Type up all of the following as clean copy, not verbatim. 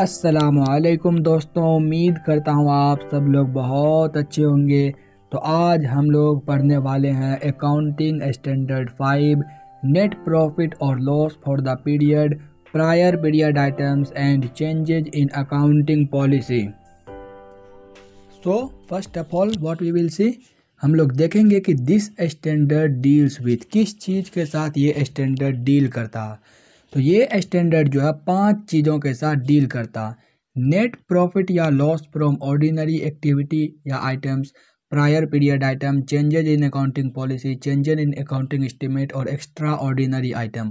अस्सलामुअलैकुम दोस्तों, उम्मीद करता हूँ आप सब लोग बहुत अच्छे होंगे। तो आज हम लोग पढ़ने वाले हैं अकाउंटिंग स्टैंडर्ड 5 नेट प्रॉफिट और loss for the period, prior period items and changes in accounting policy. So first of all what we will see, हम लोग देखेंगे कि दिस स्टैंडर्ड डील्स विथ, किस चीज़ के साथ ये स्टैंडर्ड डील करता। तो ये स्टैंडर्ड जो है 5 चीज़ों के साथ डील करता। नेट प्रॉफिट या लॉस फ्रॉम ऑर्डिनरी एक्टिविटी या items, prior period item, changes in accounting policy, changes in accounting estimate और एक्स्ट्रा ऑर्डिनरी आइटम।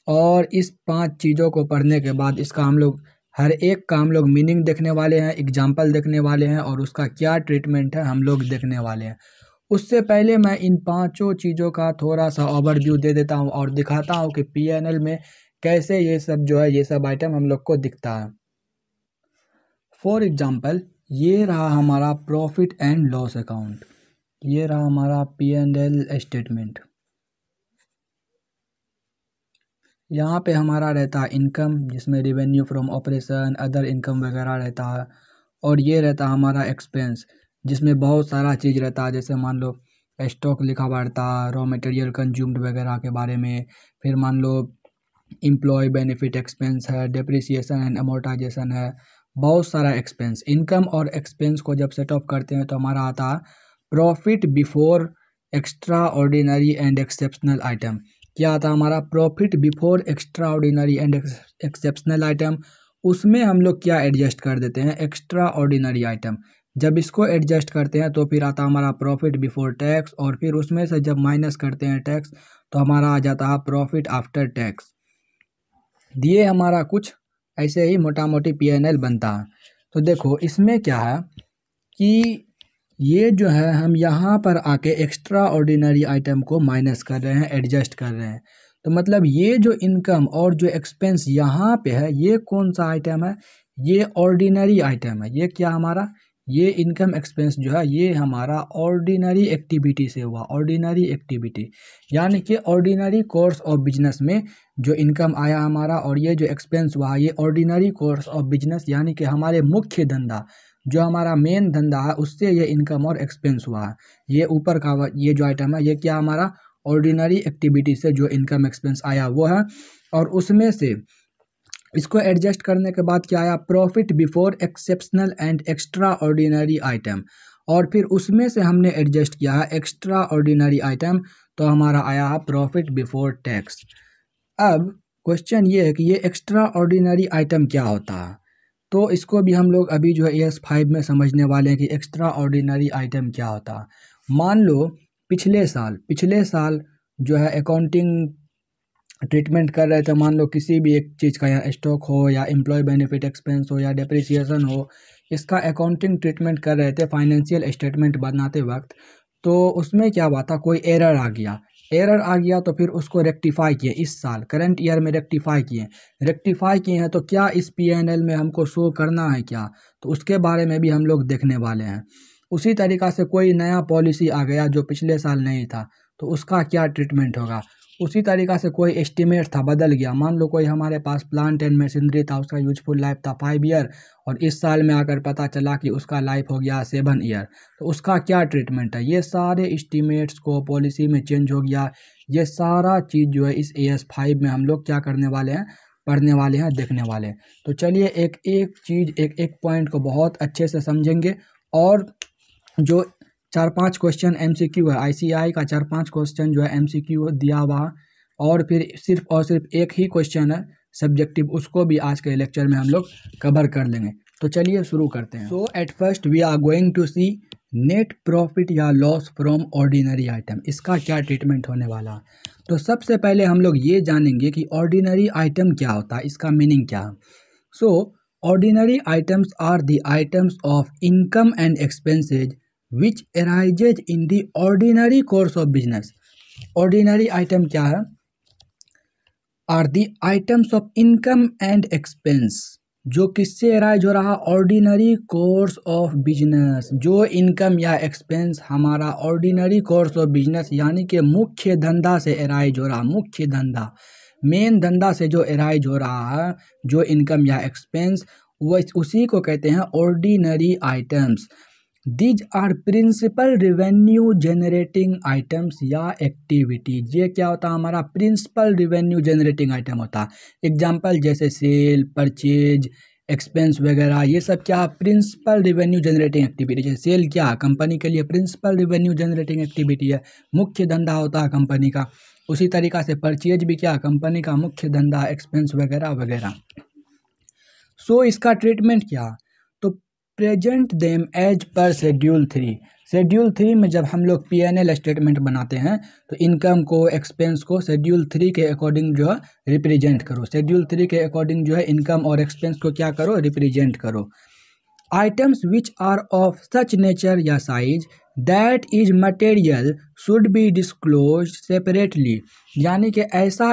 और इस 5 चीज़ों को पढ़ने के बाद इसका हम लोग हर एक का हम लोग मीनिंग देखने वाले हैं, एग्जाम्पल देखने वाले हैं और उसका क्या ट्रीटमेंट है हम लोग देखने वाले हैं। उससे पहले मैं इन 5 चीज़ों का थोड़ा सा ओवरव्यू दे देता हूँ और दिखाता हूँ कि पीएनएल में कैसे ये सब जो है ये सब आइटम हम लोग को दिखता है। फॉर एग्जाम्पल, ये रहा हमारा प्रॉफिट एंड लॉस अकाउंट, ये रहा हमारा पीएनएल स्टेटमेंट। यहाँ पे हमारा रहता है इनकम, जिसमें revenue from operation, other income वगैरह रहता है। और ये रहता हमारा एक्सपेंस, जिसमें बहुत सारा चीज़ रहता है, जैसे मान लो स्टॉक लिखा हुआ रहता है, रॉ मटेरियल कंज्यूम्ड वगैरह के बारे में। फिर मान लो एम्प्लॉय बेनिफिट एक्सपेंस है, डेप्रिसिएशन एंड अमोर्टाइजेशन है, बहुत सारा एक्सपेंस। इनकम और एक्सपेंस को जब सेट ऑफ करते हैं तो हमारा आता है profit before extra ordinary and exceptional item. क्या आता है हमारा profit before extra ordinary and exceptional item. उसमें हम लोग क्या एडजस्ट कर देते हैं, एक्स्ट्रा ऑर्डिनरी आइटम। जब इसको एडजस्ट करते हैं तो फिर आता हमारा प्रॉफिट बिफोर टैक्स, और फिर उसमें से जब माइनस करते हैं टैक्स तो हमारा आ जाता है प्रॉफिट आफ्टर टैक्स। दिए हमारा कुछ ऐसे ही मोटा मोटी पीएनएल बनता है। तो देखो इसमें क्या है कि ये जो है हम यहाँ पर आके एक्स्ट्रा ऑर्डिनरी आइटम को माइनस कर रहे हैं, एडजस्ट कर रहे हैं। तो मतलब ये जो इनकम और जो एक्सपेंस यहाँ पे है, ये कौन सा आइटम है, ये ऑर्डिनरी आइटम है। ये क्या हमारा, ये इनकम एक्सपेंस जो है ये हमारा ऑर्डिनरी एक्टिविटी से हुआ, ऑर्डिनरी एक्टिविटी यानी कि ऑर्डिनरी कोर्स ऑफ बिजनेस में जो इनकम आया हमारा और ये जो एक्सपेंस हुआ ये ऑर्डिनरी कोर्स ऑफ बिजनेस यानी कि हमारे मुख्य धंधा, जो हमारा मेन धंधा है उससे ये इनकम और एक्सपेंस हुआ है। ये ऊपर का ये जो आइटम है ये क्या हमारा ऑर्डिनरी एक्टिविटी से जो इनकम एक्सपेंस आया वो है। और उसमें से इसको एडजस्ट करने के बाद क्या आया, profit before exceptional and extra ordinary item. और फिर उसमें से हमने एडजस्ट किया है एक्स्ट्रा ऑर्डिनरी आइटम, तो हमारा आया है प्रॉफिट बिफोर टैक्स। अब क्वेश्चन ये है कि ये एक्स्ट्रा ऑर्डिनरी आइटम क्या होता है। तो इसको भी हम लोग अभी जो है AS5 में समझने वाले हैं कि एक्स्ट्रा ऑर्डिनरी आइटम क्या होता है। मान लो पिछले साल जो है अकाउंटिंग ट्रीटमेंट कर रहे थे, मान लो किसी भी एक चीज़ का, या स्टॉक हो या एम्प्लॉय बेनिफिट एक्सपेंस हो या डेप्रिसिएशन हो, इसका अकाउंटिंग ट्रीटमेंट कर रहे थे फाइनेंशियल स्टेटमेंट बनाते वक्त। तो उसमें क्या हुआ था, कोई एरर आ गया तो फिर उसको रेक्टिफाई किए, इस साल करंट ईयर में रेक्टिफाई किए हैं। तो क्या इस पीएनएल में हमको शो करना है क्या, तो उसके बारे में भी हम लोग देखने वाले हैं। उसी तरीक़ा से कोई नया पॉलिसी आ गया जो पिछले साल नहीं था, तो उसका क्या ट्रीटमेंट होगा। उसी तरीक़ा से कोई एस्टिमेट था, बदल गया, मान लो कोई हमारे पास प्लांट एंड मशीनरी था, उसका यूजफुल लाइफ था 5 ईयर और इस साल में आकर पता चला कि उसका लाइफ हो गया 7 ईयर, तो उसका क्या ट्रीटमेंट है। ये सारे एस्टिमेट्स को पॉलिसी में चेंज हो गया, ये सारा चीज़ जो है इस AS5 में हम लोग क्या करने वाले हैं, पढ़ने वाले हैं, देखने वाले हैं। तो चलिए एक एक चीज़, एक एक पॉइंट को बहुत अच्छे से समझेंगे। और जो 4-5 क्वेश्चन MCQ है, ICAI का 4-5 क्वेश्चन जो है MCQ दिया हुआ, और फिर सिर्फ एक ही क्वेश्चन है सब्जेक्टिव, उसको भी आज के लेक्चर में हम लोग कवर कर लेंगे। तो चलिए शुरू करते हैं। So at first we are going to see net profit या लॉस फ्रॉम ऑर्डिनरी आइटम, इसका क्या ट्रीटमेंट होने वाला है। तो सबसे पहले हम लोग ये जानेंगे कि ऑर्डिनरी आइटम क्या होता है, इसका मीनिंग क्या है। So ordinary items are the items of income and expenses which arises in the ordinary course of business। ordinary item क्या है, are the items of income and expense, जो किससे अराइज हो रहा, ऑर्डिनरी कोर्स ऑफ बिजनेस। जो income या expense हमारा ordinary course of business यानी कि मुख्य धंधा से अराइज हो रहा, मुख्य धंधा मेन धंधा से जो अराइज हो रहा है, जो इनकम या एक्सपेंस, उसी को कहते हैं ordinary items. These are principal revenue generating items या एक्टिविटीज। ये क्या होता है, हमारा प्रिंसिपल रेवेन्यू जनरेटिंग आइटम होता है। एग्जाम्पल जैसे सेल, परचेज, एक्सपेंस वगैरह, ये सब क्या प्रिंसिपल रेवेन्यू जनरेटिंग एक्टिविटी है। सेल क्या कंपनी के लिए प्रिंसिपल रेवेन्यू जनरेटिंग एक्टिविटी है, मुख्य धंधा होता है कंपनी का। उसी तरीक़ा से परचेज भी क्या कंपनी का मुख्य धंधा, एक्सपेंस वगैरह वगैरह। सो इसका ट्रीटमेंट क्या, तो present them as per schedule 3। Schedule 3 में जब हम लोग P&L स्टेटमेंट बनाते हैं तो इनकम को, एक्सपेंस को शेड्यूल 3 के अकॉर्डिंग जो है रिप्रेजेंट करो। शेड्यूल 3 के अकॉर्डिंग जो है इनकम और एक्सपेंस को क्या करो, रिप्रेजेंट करो। Items which are of such nature या size that is material should be disclose separately. यानी कि ऐसा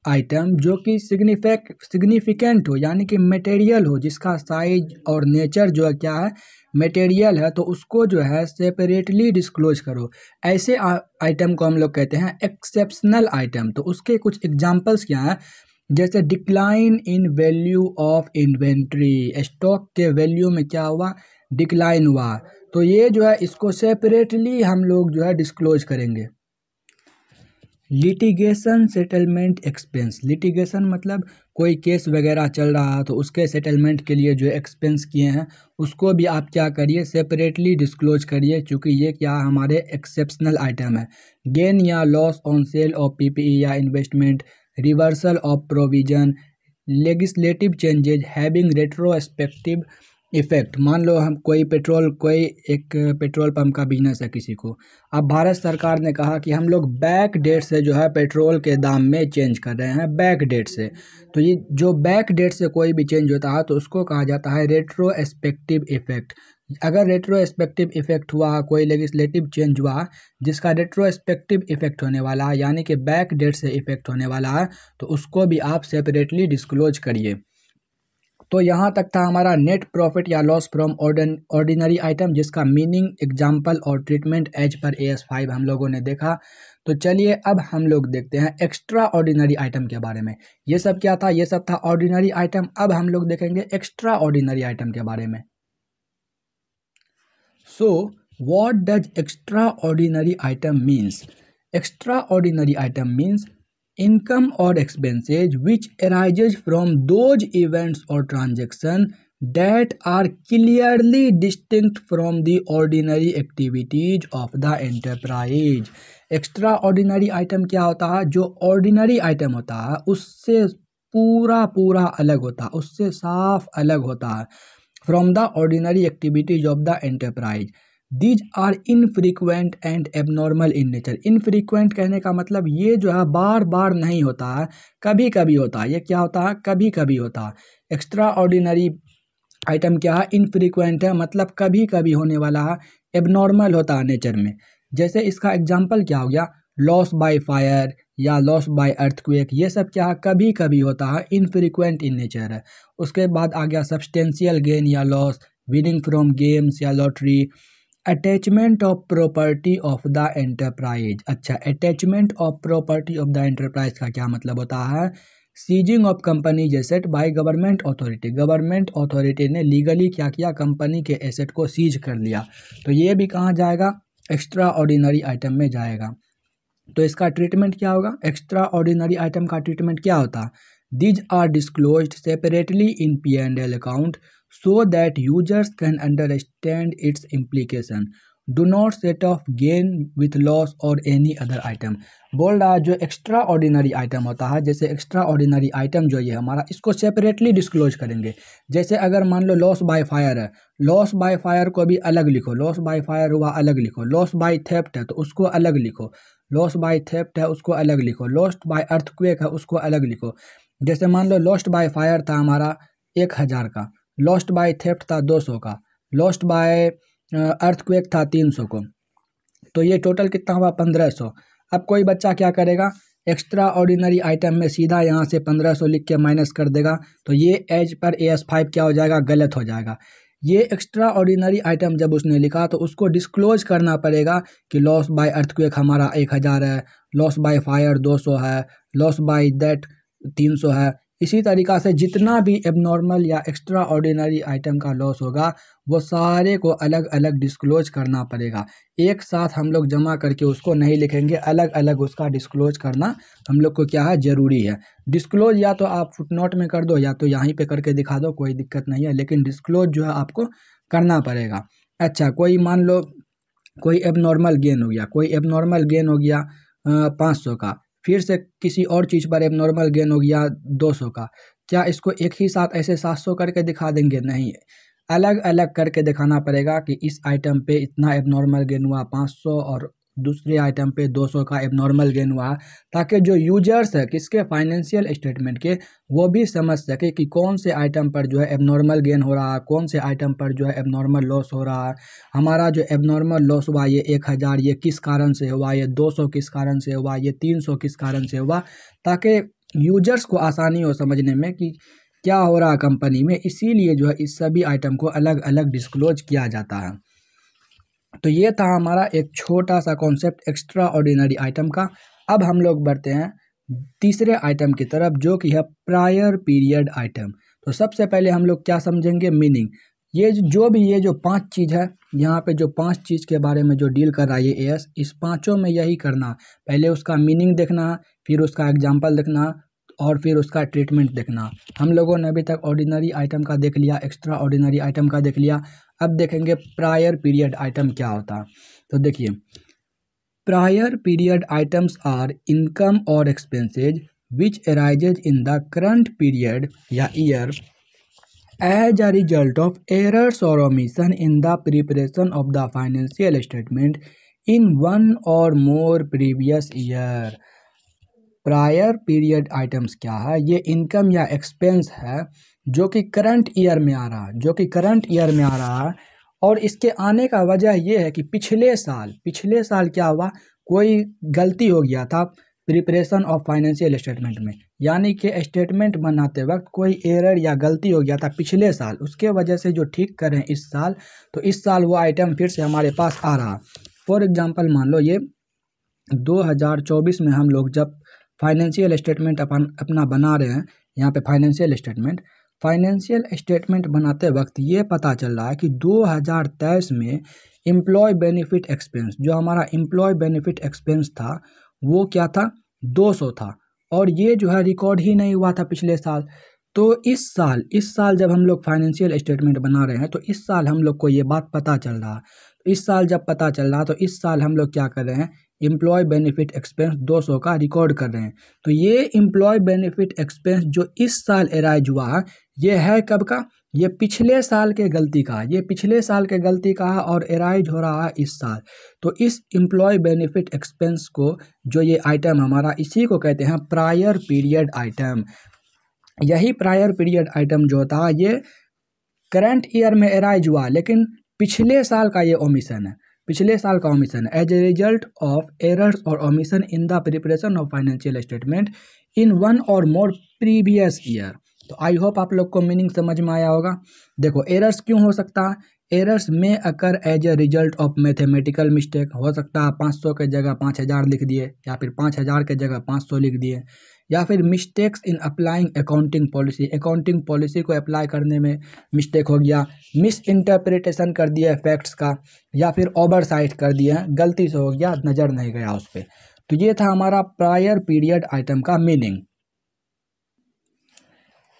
आइटम जो कि सिग्निफिकेंट हो, यानी कि मटेरियल हो, जिसका साइज और नेचर जो है क्या है, मटेरियल है, तो उसको जो है सेपरेटली डिस्क्लोज करो। ऐसे आइटम को हम लोग कहते हैं एक्सेप्शनल आइटम। तो उसके कुछ एग्जांपल्स क्या हैं, जैसे decline in value of inventory, stock के वैल्यू में क्या हुआ, डिक्लाइन हुआ, तो ये जो है इसको सेपरेटली हम लोग जो है डिस्क्लोज करेंगे। Litigation settlement expense. लिटिगेशन मतलब कोई केस वगैरह चल रहा है तो उसके सेटलमेंट के लिए जो एक्सपेंस किए हैं उसको भी आप क्या करिए, सेपरेटली डिस्क्लोज करिए, क्योंकि ये क्या हमारे एक्सेप्शनल आइटम है। गेन या loss on sale of PPE या investment, reversal of provision, legislative changes having retrospective effect. मान लो हम कोई एक पेट्रोल पंप का बिजनेस है किसी को, अब भारत सरकार ने कहा कि हम लोग बैक डेट से जो है पेट्रोल के दाम में चेंज कर रहे हैं, बैक डेट से। तो ये जो बैक डेट से कोई भी चेंज होता है तो उसको कहा जाता है रेट्रोस्पेक्टिव इफेक्ट। अगर रेट्रोस्पेक्टिव इफेक्ट हुआ, कोई लेजिस्लेटिव चेंज हुआ जिसका रेट्रोस्पेक्टिव इफेक्ट होने वाला है, यानी कि बैक डेट से इफेक्ट होने वाला है, तो उसको भी आप सेपरेटली डिस्क्लोज करिए। तो यहाँ तक था हमारा नेट प्रॉफिट या लॉस फ्रॉम ऑर्डिनरी आइटम, जिसका मीनिंग, एग्जाम्पल और ट्रीटमेंट एज पर AS5 हम लोगों ने देखा। तो चलिए अब हम लोग देखते हैं एक्स्ट्रा ऑर्डिनरी आइटम के बारे में। ये सब क्या था, ये सब था ऑर्डिनरी आइटम। अब हम लोग देखेंगे एक्स्ट्रा ऑर्डिनरी आइटम के बारे में। So what does extra ordinary item means. Extra ordinary item means income or expenses which arises from those events or transaction that are clearly distinct from the ordinary activities of the enterprise। Extra ordinary item क्या होता है, जो ordinary item होता है उससे पूरा अलग होता है, उससे साफ अलग होता है। From the ordinary activities of the enterprise. These are infrequent and abnormal in nature. Infrequent कहने का मतलब ये जो है बार बार नहीं होता है, कभी कभी होता है। ये क्या होता है, कभी कभी होता है। एक्स्ट्रा ऑर्डिनरी आइटम क्या है, इनफ्रीक्वेंट है, मतलब कभी कभी होने वाला है। एबनॉर्मल होता है नेचर में। जैसे इसका एग्जाम्पल क्या हो गया, लॉस बाय फायर या लॉस बाय अर्थक्वेक, ये सब क्या है, कभी कभी होता है, इनफ्रीक्वेंट इन नेचर है। उसके बाद आ गया सब्सटेंशियल गेन या लॉस, विनिंग फ्रॉम गेम्स या lottery. Attachment of property of the enterprise. अच्छा, attachment of property of the enterprise का क्या मतलब होता है, seizing of companies asset by government authority. Government authority ने लीगली क्या किया, कंपनी के एसेट को सीज कर लिया। तो ये भी कहाँ जाएगा, एक्स्ट्रा ऑर्डिनरी आइटम में जाएगा। तो इसका ट्रीटमेंट क्या होगा, एक्स्ट्रा ऑर्डिनरी आइटम का ट्रीटमेंट क्या होता, these are disclosed separately in P&L account so that users can understand its implication. Do not set off gain with loss or any other item। बोल रहा है जो एक्स्ट्रा ऑर्डिनरी आइटम होता है, जैसे एक्स्ट्रा ऑर्डिनरी आइटम जो ये हमारा, इसको सेपरेटली डिस्क्लोज करेंगे। जैसे अगर मान लो लॉस बाय फायर है, लॉस बाय फायर को भी अलग लिखो, लॉस बाय फायर हुआ अलग लिखो। लॉस बाय थेफ्ट है तो उसको अलग लिखो, लॉस बाय थेफ्ट है उसको अलग लिखो। लॉस्ट बाय अर्थक्वेक है उसको अलग लिखो। जैसे मान लो लॉस्ट बाय फायर था हमारा 1000 का, लॉस्ट बाय थेफ्ट था 200 का, लॉस्ट बाय अर्थक्वेक था 300 को, तो ये टोटल कितना हुआ 1500। अब कोई बच्चा क्या करेगा, एक्स्ट्रा ऑर्डिनरी आइटम में सीधा यहाँ से 1500 लिख के माइनस कर देगा, तो ये एज पर AS5 क्या हो जाएगा, गलत हो जाएगा। ये एक्स्ट्रा ऑर्डिनरी आइटम जब उसने लिखा तो उसको डिस्क्लोज करना पड़ेगा कि लॉस बाय अर्थक्वेक हमारा 1000 है, लॉस बाय फायर 200 है, लॉस बाय दैट 300 है। इसी तरीक़ा से जितना भी एबनॉर्मल या एक्स्ट्रा ऑर्डिनरी आइटम का लॉस होगा वो सारे को अलग अलग डिस्क्लोज करना पड़ेगा। एक साथ हम लोग जमा करके उसको नहीं लिखेंगे, अलग अलग उसका डिस्क्लोज करना हम लोग को क्या है, ज़रूरी है। डिस्क्लोज या तो आप फुटनोट में कर दो या तो यहीं पे करके दिखा दो, कोई दिक्कत नहीं है, लेकिन डिस्क्लोज जो है आपको करना पड़ेगा। अच्छा, कोई मान लो कोई एबनॉर्मल गेन हो गया, कोई एबनॉर्मल गेन हो गया 500 का, फिर से किसी और चीज़ पर एबनॉर्मल गेन हो गया 200 का। क्या इसको एक ही साथ ऐसे 700 करके दिखा देंगे? नहीं, अलग अलग करके दिखाना पड़ेगा कि इस आइटम पे इतना एबनॉर्मल गेन हुआ 500 और दूसरे आइटम पे 200 का एबनॉर्मल गेन हुआ, ताकि जो यूजर्स है किसके फाइनेंशियल स्टेटमेंट के, वो भी समझ सके कि कौन से आइटम पर जो है एबनॉर्मल गेन हो रहा है, कौन से आइटम पर जो है एबनॉर्मल लॉस हो रहा है। हमारा जो एबनॉर्मल लॉस हुआ ये 1000 ये किस कारण से हुआ, ये 200 किस कारण से हुआ, ये 300 किस कारण से हुआ, ताकि यूजर्स को आसानी हो समझने में कि क्या हो रहा है कंपनी में। इसीलिए जो है इस सभी आइटम को अलग अलग डिस्क्लोज किया जाता है। तो ये था हमारा एक छोटा सा कॉन्सेप्ट एक्स्ट्रा ऑर्डिनरी आइटम का। अब हम लोग बढ़ते हैं तीसरे आइटम की तरफ, जो कि है प्रायर पीरियड आइटम। तो सबसे पहले हम लोग क्या समझेंगे, मीनिंग। ये जो 5 चीज़ है, यहाँ पे जो 5 चीज़ के बारे में जो डील कर रहा है ये एएस, इस पाँचों में यही करना, पहले उसका मीनिंग देखना, फिर उसका एग्जाम्पल देखना और फिर उसका ट्रीटमेंट देखना। हम लोगों ने अभी तक ऑर्डिनरी आइटम का देख लिया, एक्स्ट्रा ऑर्डिनरी आइटम का देख लिया, अब देखेंगे प्रायर पीरियड आइटम क्या होता है। तो देखिए, prior period items are income और expenses which arises in the current period या year as a result of errors or omission in the preparation of the financial statement in one or more previous year. Prior period items क्या है, ये income या expense है जो कि current year में आ रहा है, और इसके आने का वजह ये है कि पिछले साल क्या हुआ, कोई गलती हो गया था प्रिपरेशन ऑफ फाइनेंशियल स्टेटमेंट में, यानी कि स्टेटमेंट बनाते वक्त कोई एरर या गलती हो गया था पिछले साल, उसके वजह से जो ठीक करें इस साल, तो इस साल वो आइटम फिर से हमारे पास आ रहा। फॉर एग्जांपल मान लो ये 2024 में हम लोग जब फाइनेंशियल स्टेटमेंट अपना बना रहे हैं, यहाँ पे फाइनेंशियल स्टेटमेंट बनाते वक्त ये पता चल रहा है कि 2023 में एम्प्लॉय बेनिफिट एक्सपेंस, जो हमारा एम्प्लॉय बेनिफिट एक्सपेंस था वो क्या था, 200 था, और ये जो है रिकॉर्ड ही नहीं हुआ था पिछले साल। तो इस साल जब हम लोग फाइनेंशियल स्टेटमेंट बना रहे हैं, तो इस साल हम लोग को ये बात पता चल रहा है। इस साल जब पता चल रहा, तो इस साल हम लोग क्या कर रहे हैं, एम्प्लॉय बेनिफिट एक्सपेंस 200 का रिकॉर्ड कर रहे हैं। तो ये एम्प्लॉय बेनिफिट एक्सपेंस जो इस साल अराइज हुआ, ये है कब का, ये पिछले साल के गलती का है और अराइज हो रहा है इस साल। तो इस एम्प्लॉय बेनिफिट एक्सपेंस को, जो ये आइटम हमारा, इसी को कहते हैं प्रायर पीरियड आइटम। यही प्रायर पीरियड आइटम जो था ये करंट ईयर में अराइज हुआ, लेकिन पिछले साल का ये ओमिशन है, as a result of errors or omission in the preparation of financial statement in one or more previous year. तो आई होप आप लोग को मीनिंग समझ में आया होगा। देखो, एरर्स क्यों हो सकता है, एरर्स में occur as a result of mathematical mistake. हो सकता है 500 के जगह 5000 लिख दिए, या फिर 5000 के जगह 500 लिख दिए, या फिर mistakes in applying accounting policy को अप्लाई करने में मिस्टेक हो गया, मिस इंटरप्रिटेशन कर दिया फैक्ट्स का, या फिर ओवरसाइट कर दिया, गलती से हो गया, नज़र नहीं गया उस पर। तो ये था हमारा प्रायर पीरियड आइटम का मीनिंग।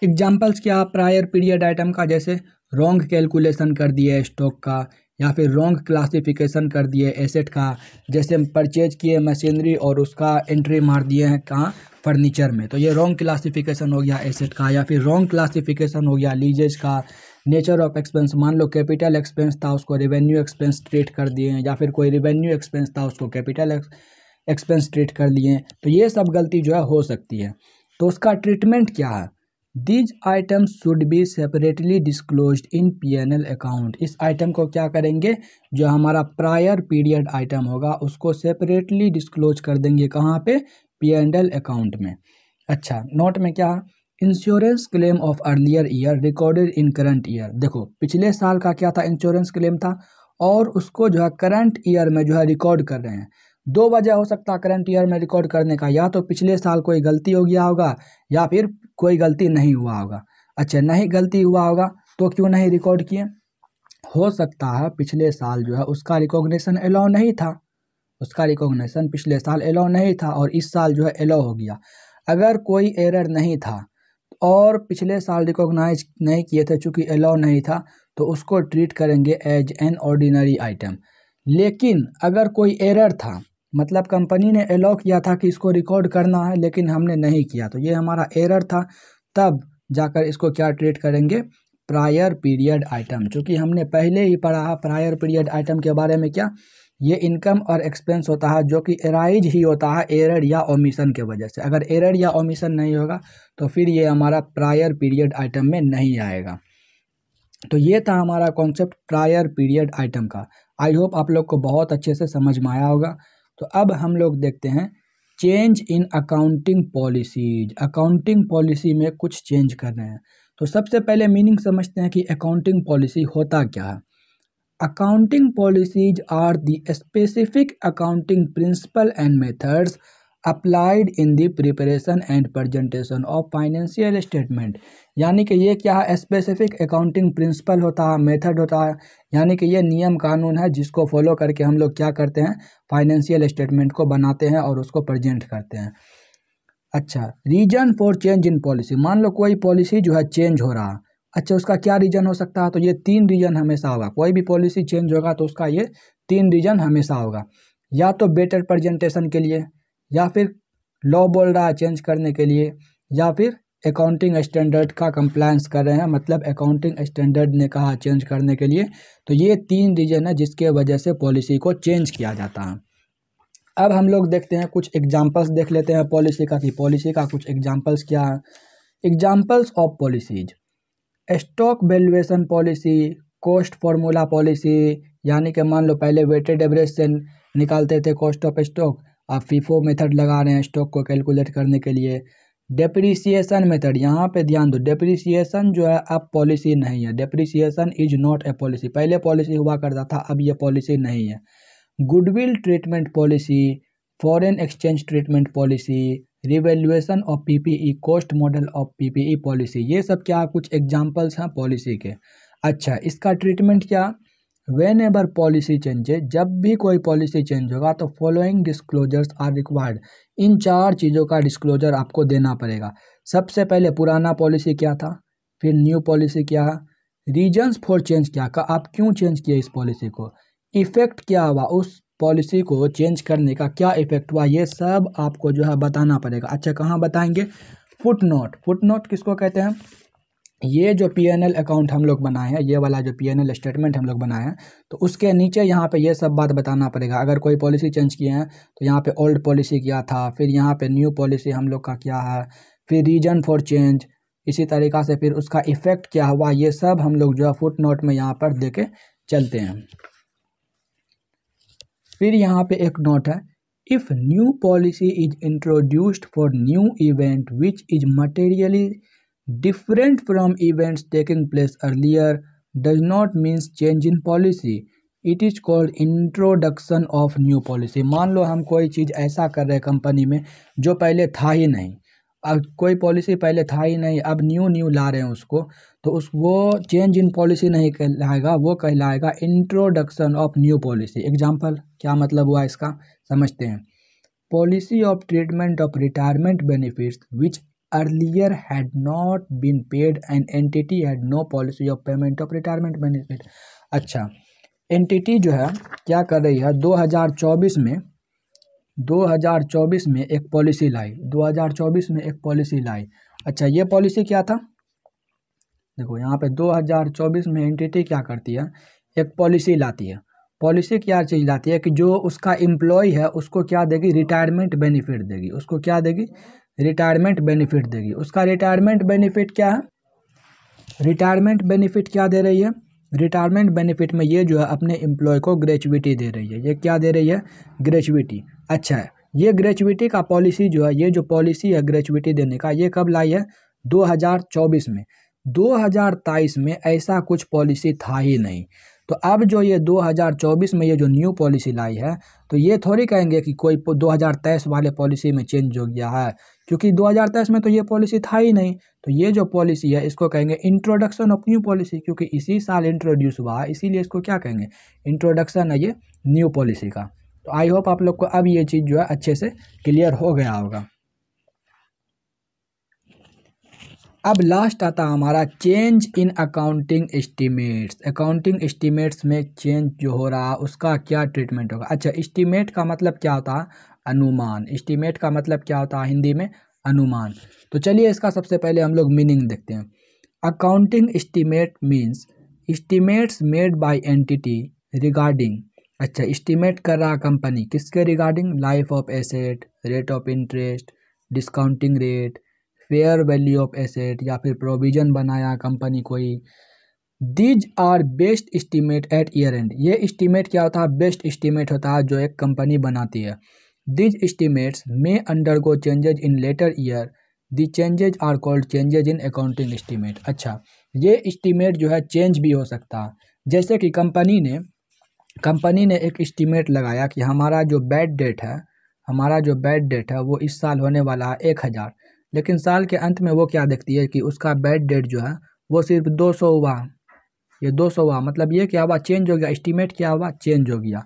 एग्जाम्पल्स क्या प्रायर पीरियड आइटम का, जैसे रॉन्ग कैलकुलेशन कर दिए स्टॉक का, या फिर रॉन्ग क्लासिफिकेशन कर दिए एसेट का, जैसे परचेज किए मशीनरी और उसका एंट्री मार दिए हैं कहाँ, फर्नीचर में, तो ये रॉन्ग क्लासिफिकेशन हो गया एसेट का। या फिर रॉन्ग क्लासिफिकेशन हो गया लीजेज का। नेचर ऑफ एक्सपेंस, मान लो कैपिटल एक्सपेंस था उसको रेवेन्यू एक्सपेंस ट्रीट कर दिए, या फिर कोई रेवेन्यू एक्सपेंस था उसको कैपिटल एक्सपेंस ट्रीट कर लिए। तो ये सब गलती जो है हो सकती है। तो उसका ट्रीटमेंट क्या है, these items should be separately disclosed in P&L account. इस आइटम को क्या करेंगे, जो हमारा प्रायर पीरियड आइटम होगा उसको सेपरेटली डिस्क्लोज कर देंगे, कहाँ पे, P&L अकाउंट में। अच्छा, नोट में क्या, insurance claim of earlier year recorded in current year. देखो, पिछले साल का क्या था, इंश्योरेंस क्लेम था, और उसको जो है करंट ईयर में जो है रिकॉर्ड कर रहे हैं। दो वजह हो सकता है करंट ईयर में रिकॉर्ड करने का, या तो पिछले साल कोई गलती हो गया होगा या फिर कोई गलती नहीं हुआ होगा। अच्छा, नहीं गलती हुआ होगा तो क्यों नहीं रिकॉर्ड किए? हो सकता है पिछले साल जो है उसका रिकॉग्निशन अलाउ नहीं था, उसका रिकॉग्निशन पिछले साल अलाउ नहीं था और इस साल जो है अलाउ हो गया। अगर कोई एरर नहीं था और पिछले साल रिकॉग्नाइज नहीं किए थे चूँकि अलाउ नहीं था, तो उसको ट्रीट करेंगे एज एन ऑर्डिनरी आइटम। लेकिन अगर कोई एरर था, मतलब कंपनी ने अलाउ किया था कि इसको रिकॉर्ड करना है लेकिन हमने नहीं किया, तो ये हमारा एरर था, तब जाकर इसको क्या ट्रीट करेंगे? Prior period item. चूँकि हमने पहले ही पढ़ा है प्रायर पीरियड आइटम के बारे में, क्या ये इनकम और एक्सपेंस होता है जो कि अराइज ही होता है एरर या ओमिशन के वजह से। अगर एरर या ओमिशन नहीं होगा तो फिर ये हमारा प्रायर पीरियड आइटम में नहीं आएगा। तो ये था हमारा कॉन्सेप्ट प्रायर पीरियड आइटम का। आई होप आप लोग को बहुत अच्छे से समझ में आया होगा। तो अब हम लोग देखते हैं change in accounting policies. Accounting policy में कुछ चेंज कर रहे हैं। तो सबसे पहले मीनिंग समझते हैं कि अकाउंटिंग पॉलिसी होता क्या है। Accounting policies are the specific accounting principles and methods applied in the preparation and presentation of financial statement। यानी कि ये क्या है? स्पेसिफिक अकाउंटिंग प्रिंसिपल होता है, मेथड होता है, यानी कि ये नियम कानून है जिसको फॉलो करके हम लोग क्या करते हैं? फाइनेंशियल स्टेटमेंट को बनाते हैं और उसको प्रेजेंट करते हैं। अच्छा, reason for change in policy. मान लो कोई पॉलिसी जो है चेंज हो रहा है, अच्छा उसका क्या रीजन हो सकता है? तो ये तीन रीजन हमेशा होगा। कोई भी पॉलिसी चेंज होगा तो उसका ये तीन रीजन हमेशा होगा। या तो बेटर प्रेजेंटेशन के लिए, या फिर लॉ बोल रहा है चेंज करने के लिए, या फिर अकाउंटिंग स्टैंडर्ड का कंप्लायंस कर रहे हैं, मतलब अकाउंटिंग स्टैंडर्ड ने कहा चेंज करने के लिए। तो ये तीन रीजन है जिसके वजह से पॉलिसी को चेंज किया जाता है। अब हम लोग देखते हैं कुछ एग्जाम्पल्स देख लेते हैं पॉलिसी का, कि पॉलिसी का कुछ एग्जाम्पल्स क्या है। Examples of policies: stock valuation policy, cost formula policy, यानी कि मान लो पहले वेटेड एवरेज से निकालते थे कॉस्ट ऑफ स्टॉक, अब फीफो मेथड लगा रहे हैं स्टॉक को कैलकुलेट करने के लिए। डेप्रिसिएशन मेथड, यहाँ पे ध्यान दो, डेप्रिसिएशन जो है अब पॉलिसी नहीं है। Depreciation is not a policy. पहले पॉलिसी हुआ करता था, अब ये पॉलिसी नहीं है। Goodwill treatment policy, foreign exchange treatment policy, revaluation of PPE, cost model of PPE policy, ये सब क्या कुछ एग्जांपल्स हैं पॉलिसी के। अच्छा, इसका ट्रीटमेंट क्या? वेन एवर पॉलिसी चेंजेज, जब भी कोई पॉलिसी चेंज होगा तो फॉलोइंग डिस्क्लोजर्स आर रिक्वायर्ड। इन चार चीज़ों का डिस्क्लोजर आपको देना पड़ेगा। सबसे पहले पुराना पॉलिसी क्या था, फिर न्यू पॉलिसी क्या है, रीजन्स फॉर चेंज क्या, आप क्यों चेंज किए इस पॉलिसी को, इफेक्ट क्या हुआ, उस पॉलिसी को चेंज करने का क्या इफेक्ट हुआ, ये सब आपको जो है बताना पड़ेगा। अच्छा, कहाँ बताएंगे? Foot note. फुट नोट किसको कहते हैं? ये जो पीएनएल अकाउंट हम लोग बनाए हैं, ये वाला जो पीएनएल स्टेटमेंट हम लोग बनाए हैं, तो उसके नीचे यहाँ पे ये सब बात बताना पड़ेगा। अगर कोई पॉलिसी चेंज किए हैं तो यहाँ पे ओल्ड पॉलिसी क्या था, फिर यहाँ पे न्यू पॉलिसी हम लोग का क्या है, फिर रीजन फॉर चेंज, इसी तरीक़ा से फिर उसका इफेक्ट क्या हुआ, ये सब हम लोग जो है फुट नोट में यहाँ पर दे के चलते हैं। फिर यहाँ पे एक नोट है, if new policy is introduced for new event which is materially different from events taking place earlier does not means change in policy, it is called introduction of new policy. मान लो हम कोई चीज़ ऐसा कर रहे हैं company में जो पहले था ही नहीं, अब कोई पॉलिसी पहले था ही नहीं, अब न्यू ला रहे हैं उसको, तो वो चेंज इन पॉलिसी नहीं कहलाएगा, वो कहलाएगा introduction of new policy. Example क्या मतलब हुआ इसका, समझते हैं। Policy of treatment of retirement benefits which earlier had not been paid and entity had no policy of payment of retirement benefit. अच्छा, एंटिटी जो है क्या कर रही है, 2024 में एक पॉलिसी लाई, 2024 में एक पॉलिसी लाई। अच्छा, ये पॉलिसी क्या था? देखो यहाँ पे 2024 में एंटिटी क्या करती है, एक पॉलिसी लाती है। पॉलिसी क्या चीज़ लाती है कि जो उसका एम्प्लॉय है उसको क्या देगी, रिटायरमेंट बेनिफिट देगी। उसको क्या देगी, रिटायरमेंट बेनिफिट देगी। उसका रिटायरमेंट बेनिफिट क्या है, रिटायरमेंट बेनिफिट क्या दे रही है, रिटायरमेंट बेनिफिट में ये जो है अपने एम्प्लॉय को ग्रेचुइटी दे रही है। ये क्या दे रही है, ग्रेचुइटी। अच्छा है, ये ग्रेचुइटी का पॉलिसी जो है, ये जो पॉलिसी है ग्रेचुइटी देने का, ये कब लाई है, 2024 में। 2023 में ऐसा कुछ पॉलिसी था ही नहीं। तो अब जो ये 2024 में ये जो न्यू पॉलिसी लाई है, तो ये थोड़ी कहेंगे कि कोई 2023 वाले पॉलिसी में चेंज हो गया है, क्योंकि 2023 में तो ये पॉलिसी था ही नहीं। तो ये जो पॉलिसी है इसको कहेंगे इंट्रोडक्शन ऑफ न्यू पॉलिसी, क्योंकि इसी साल इंट्रोड्यूस हुआ है, इसीलिए इसको क्या कहेंगे, इंट्रोडक्शन है ये न्यू पॉलिसी का। तो आई होप आप लोग को अब ये चीज़ जो है अच्छे से क्लियर हो गया होगा। अब लास्ट आता हमारा चेंज इन अकाउंटिंग एस्टीमेट्स। अकाउंटिंग एस्टीमेट्स में चेंज जो हो रहा है उसका क्या ट्रीटमेंट होगा। अच्छा, एस्टीमेट का मतलब क्या होता है, अनुमान। एस्टीमेट का मतलब क्या होता है हिंदी में, अनुमान। तो चलिए इसका सबसे पहले हम लोग मीनिंग देखते हैं। Accounting estimate means estimates made by entity regarding. अच्छा, एस्टीमेट कर रहा कंपनी किसके regarding, life of asset, rate of interest, discounting rate, fair value of asset, या फिर प्रोविजन बनाया कंपनी कोई। These are best estimate at year end. ये estimate क्या होता है, बेस्ट एस्टीमेट होता है जो एक कंपनी बनाती है। दीज एस्टीमेट्स में undergo changes in later year, the changes are called changes in accounting estimate. अच्छा, ये एस्टीमेट जो है चेंज भी हो सकता है। जैसे कि कंपनी ने एक एस्टीमेट लगाया कि हमारा जो बैड डेट है वो इस साल होने वाला है 1000, लेकिन साल के अंत में वो क्या देखती है कि उसका बैड डेट जो है वो सिर्फ 200 हुआ। ये 200 हुआ मतलब ये क्या हुआ, चेंज हो गया, एस्टीमेट क्या हुआ, चेंज हो गया।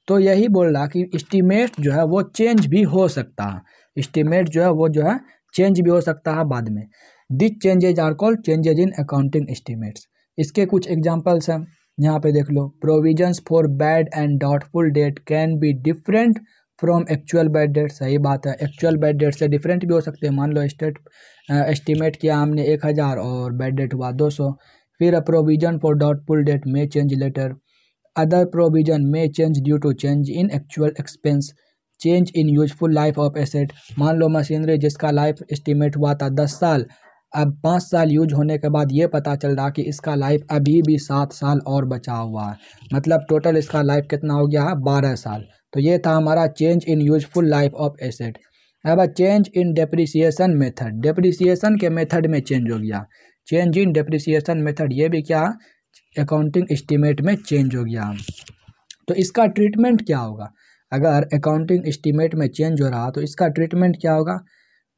तो यही बोल रहा कि एस्टीमेट जो है वो चेंज भी हो सकता है, एस्टीमेट जो है वो जो है चेंज भी हो सकता है बाद में। This changes are called changes in accounting estimates. इसके कुछ एग्जांपल्स हैं, यहाँ पे देख लो। Provisions for bad and doubtful debt can be different from actual bad debt. सही बात है, एक्चुअल बैड डेट से डिफरेंट भी हो सकते हैं। मान लो एस्टीमेट किया हमने 1000 और बैड डेट हुआ 200। फिर a provision for doubtful debt में चेंज लेटर। अदर प्रोविजन में change due to change in actual expense, change in useful life of asset. मान लो मशीनरी जिसका लाइफ एस्टीमेट हुआ था 10 साल, अब 5 साल यूज होने के बाद ये पता चल रहा कि इसका लाइफ अभी भी 7 साल और बचा हुआ है, मतलब टोटल इसका लाइफ कितना हो गया है, 12 साल। तो ये था हमारा change in useful life of asset. अब change in depreciation method, depreciation के मेथड में चेंज हो गया, चेंज इन डेप्रिसिएशन मेथड, ये भी क्या अकाउंटिंग एस्टीमेट में चेंज हो गया। तो इसका ट्रीटमेंट क्या होगा, अगर अकाउंटिंग एस्टीमेट में चेंज हो रहा तो इसका ट्रीटमेंट क्या होगा।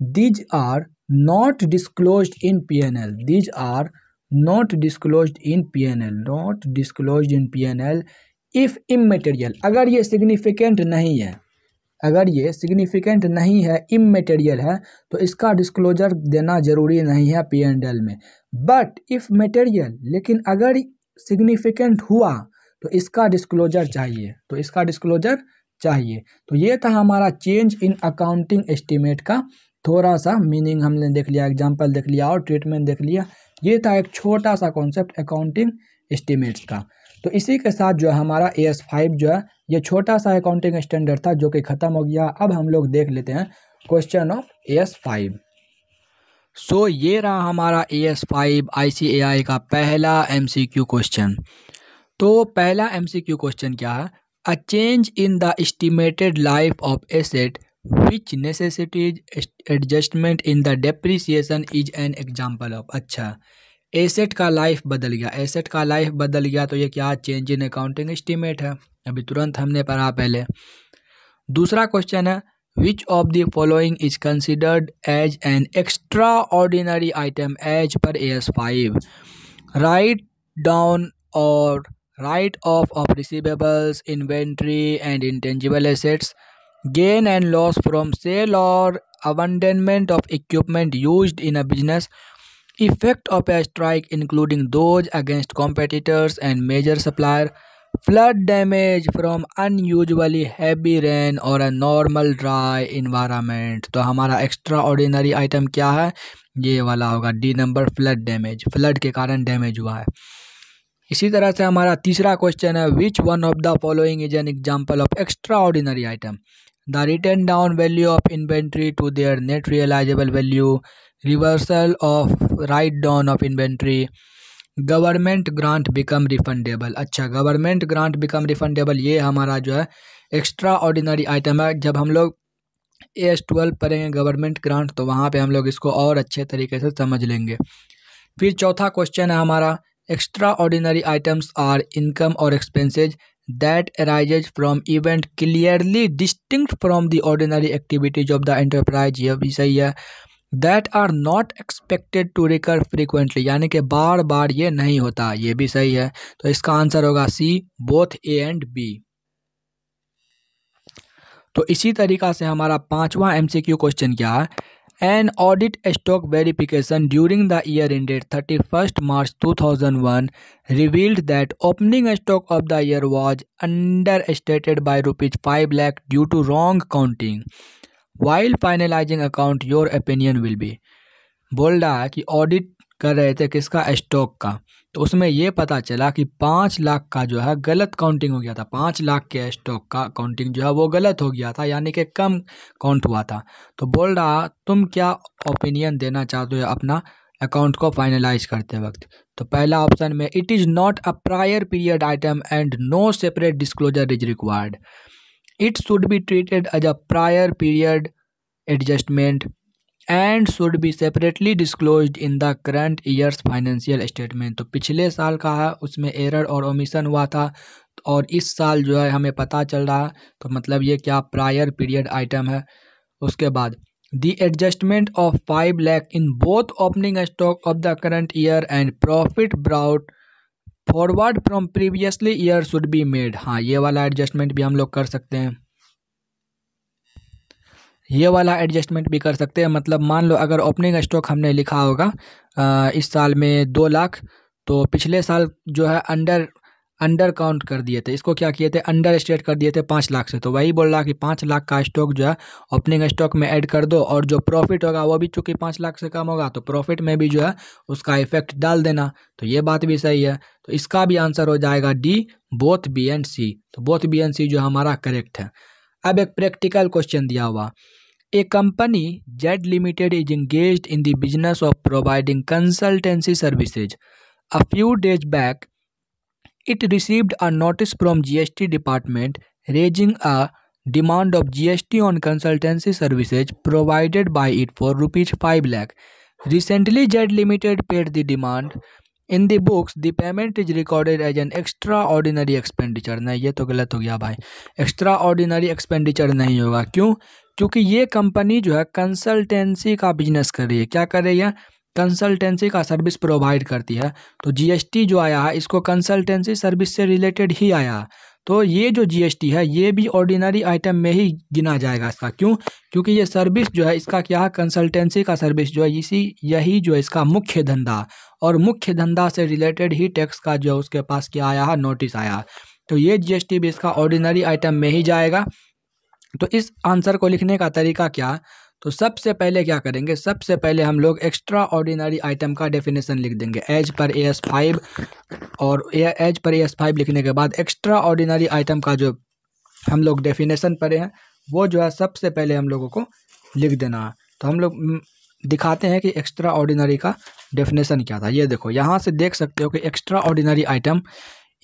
These are not disclosed in PNL, these are not disclosed in PNL, not disclosed in PNL if immaterial. अगर ये सिग्निफिकेंट नहीं है, अगर ये सिग्निफिकेंट नहीं है, इमटेरियल है, तो इसका डिस्क्लोजर देना जरूरी नहीं है पीएनएल में। बट इफ मटेरियल, लेकिन अगर सिग्निफिकेंट हुआ तो इसका डिस्क्लोजर चाहिए, तो इसका डिस्क्लोजर चाहिए। तो ये था हमारा चेंज इन अकाउंटिंग एस्टीमेट का थोड़ा सा मीनिंग हमने देख लिया, एग्जांपल देख लिया और ट्रीटमेंट देख लिया। ये था एक छोटा सा कॉन्सेप्ट अकाउंटिंग एस्टीमेट्स का। तो इसी के साथ जो है हमारा AS5 जो है ये छोटा सा अकाउंटिंग स्टैंडर्ड था जो कि ख़त्म हो गया। अब हम लोग देख लेते हैं क्वेश्चन ऑफ AS5। सो ये रहा हमारा AS5 ICAI का पहला MCQ क्वेश्चन। तो पहला MCQ क्वेश्चन क्या है, a change in the estimated life of asset which necessities adjustment in the depreciation is an example of. अच्छा, एसेट का लाइफ बदल गया, एसेट का लाइफ बदल गया तो ये क्या, चेंज इन अकाउंटिंग एस्टीमेट है, अभी तुरंत हमने पढ़ा पहले। दूसरा क्वेश्चन है, which of the following is considered as an extraordinary item as per AS5। Write down or write off receivables, inventory and intangible assets, gain and loss from sale or abandonment of equipment used in a business, effect of a strike including those against competitors and major supplier, flood damage from unusually heavy rain or a normal dry environment। तो हमारा extraordinary item क्या है, ये वाला होगा D number, flood damage, flood के कारण damage हुआ है। इसी तरह से हमारा तीसरा क्वेश्चन है, which one of the following is an example of extra ordinary item. The written down value of inventory to their net realizable value, reversal of write down of inventory, government grant become refundable. अच्छा, government grant become refundable ये हमारा जो है extra ordinary item है। जब हम लोग AS12 पढ़ेंगे गवर्नमेंट ग्रांट तो वहाँ पे हम लोग इसको और अच्छे तरीके से समझ लेंगे। फिर चौथा क्वेश्चन है हमारा, extraordinary items are income और expenses that arises from event clearly distinct from the ordinary activities of the enterprise, यह भी सही है। that are not expected to recur frequently, यानी कि बार बार ये नहीं होता, ये भी सही है। तो इसका आंसर होगा सी, बोथ ए एंड बी। तो इसी तरीका से हमारा पांचवा एमसीक्यू क्वेश्चन क्या है, An audit stock verification during the year ended 31st March 2001 revealed that opening stock of the year was understated by rupees 5 lakh due to wrong counting. While finalizing account, your opinion will be. बोल रहा है कि audit कर रहे थे किसका, stock का, तो उसमें ये पता चला कि 5 लाख का जो है गलत काउंटिंग हो गया था। 5 लाख के स्टॉक का काउंटिंग जो है वो गलत हो गया था, यानी कि कम काउंट हुआ था। तो बोल रहा तुम क्या ओपिनियन देना चाहते हो अपना अकाउंट को फाइनलाइज करते वक्त। तो पहला ऑप्शन में it is not a prior period item and no separate disclosure is required. It should be treated as a prior period adjustment and should be separately disclosed in the current year's financial statement. तो पिछले साल का है, उसमें error और omission हुआ था और इस साल जो है हमें पता चल रहा है, तो मतलब ये क्या प्रायर पीरियड आइटम है। उसके बाद the adjustment of 5 lakh in both opening stock of the current year and profit brought forward from previously year should be made. हाँ, ये वाला एडजस्टमेंट भी हम लोग कर सकते हैं, ये वाला एडजस्टमेंट भी कर सकते हैं। मतलब मान लो अगर ओपनिंग स्टॉक हमने लिखा होगा इस साल में 2 लाख, तो पिछले साल जो है अंडर काउंट कर दिए थे, इसको क्या किए थे, अंडर स्टेट कर दिए थे 5 लाख से। तो वही बोल रहा कि 5 लाख का स्टॉक जो है ओपनिंग स्टॉक में ऐड कर दो, और जो प्रॉफिट होगा वो भी चूंकि 5 लाख से कम होगा तो प्रॉफिट में भी जो है उसका इफेक्ट डाल देना। तो ये बात भी सही है। तो इसका भी आंसर हो जाएगा डी, बोथ बी एंड सी। तो बोथ बी एंड सी जो हमारा करेक्ट है। अब एक प्रैक्टिकल क्वेश्चन दिया हुआ, A company, Z Limited, is engaged in the business of providing consultancy services. A few days back, it received a notice from GST department raising a demand of GST on consultancy services provided by it for rupees 5 lakh. Recently, Z Limited paid the demand. In the books, the payment is recorded as an extraordinary expenditure. नहीं, ये तो गलत हो गया भाई, extraordinary expenditure नहीं होगा। क्यों? क्योंकि ये कंपनी जो है कंसल्टेंसी का बिजनेस कर रही है। क्या कर रही है? कंसल्टेंसी का सर्विस प्रोवाइड करती है। तो जीएसटी जो आया है इसको कंसल्टेंसी सर्विस से रिलेटेड ही आया। तो ये जो जीएसटी है ये भी ऑर्डिनरी आइटम में ही गिना जाएगा इसका। क्यों? क्योंकि ये सर्विस जो है इसका क्या है, कंसल्टेंसी का सर्विस जो है यही जो है इसका मुख्य धंधा, और मुख्य धंधा से रिलेटेड ही टैक्स का जो उसके पास क्या आया है, नोटिस आया। तो ये जीएसटी भी इसका ऑर्डिनरी आइटम में ही जाएगा। तो इस आंसर को लिखने का तरीका क्या, तो सबसे पहले क्या करेंगे, सबसे पहले हम लोग एक्स्ट्रा ऑर्डिनरी आइटम का डेफिनेशन लिख देंगे एज पर AS5, और एज पर AS5 लिखने के बाद एक्स्ट्रा ऑर्डिनरी आइटम का जो हम लोग डेफिनेशन पढ़े हैं वो जो है सबसे पहले हम लोगों को लिख देना है। तो हम लोग दिखाते हैं कि एक्स्ट्रा ऑर्डिनरी का डेफिनेशन क्या था। ये देखो, यहाँ से देख सकते हो कि extra ordinary item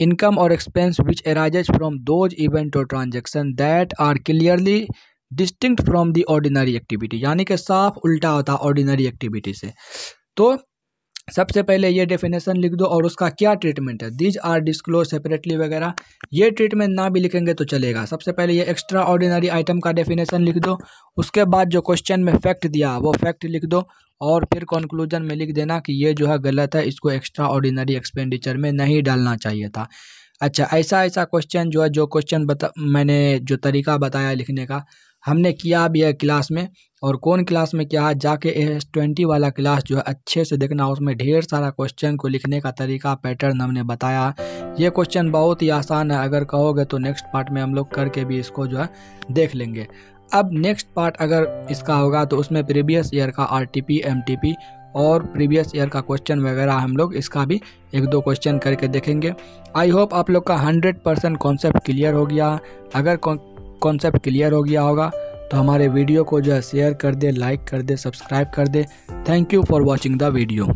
income or expense which arises from those event or transaction that are clearly distinct from the ordinary activity, यानी कि साफ उल्टा होता है ऑर्डिनरी एक्टिविटी से। तो सबसे पहले ये डेफिनेशन लिख दो और उसका क्या ट्रीटमेंट है, दीज आर डिस्क्लोज सेपरेटली वगैरह, ये ट्रीटमेंट ना भी लिखेंगे तो चलेगा। सबसे पहले ये एक्स्ट्रा ऑर्डिनरी आइटम का डेफिनेशन लिख दो, उसके बाद जो क्वेश्चन में फैक्ट दिया वो फैक्ट लिख दो, और फिर कंक्लूजन में लिख देना कि ये जो है गलत है, इसको एक्स्ट्रा ऑर्डिनरी एक्सपेंडिचर में नहीं डालना चाहिए था। अच्छा, ऐसा क्वेश्चन जो है, जो क्वेश्चन मैंने जो तरीका बताया लिखने का, हमने किया भी है क्लास में। और कौन क्लास में क्या है, जाके AS20 वाला क्लास जो है अच्छे से देखना, उसमें ढेर सारा क्वेश्चन को लिखने का तरीका, पैटर्न हमने बताया। ये क्वेश्चन बहुत ही आसान है, अगर कहोगे तो नेक्स्ट पार्ट में हम लोग करके भी इसको जो है देख लेंगे। अब नेक्स्ट पार्ट अगर इसका होगा तो उसमें प्रीवियस ईयर का RTP MTP और प्रीवियस ईयर का क्वेश्चन वगैरह हम लोग इसका भी 1-2 क्वेश्चन करके देखेंगे। आई होप आप लोग का 100% कॉन्सेप्ट क्लियर हो गया। अगर कॉन्सेप्ट क्लियर हो गया होगा तो हमारे वीडियो को जो है शेयर कर दे, लाइक कर दे, सब्सक्राइब कर दे। Thank you for watching the video.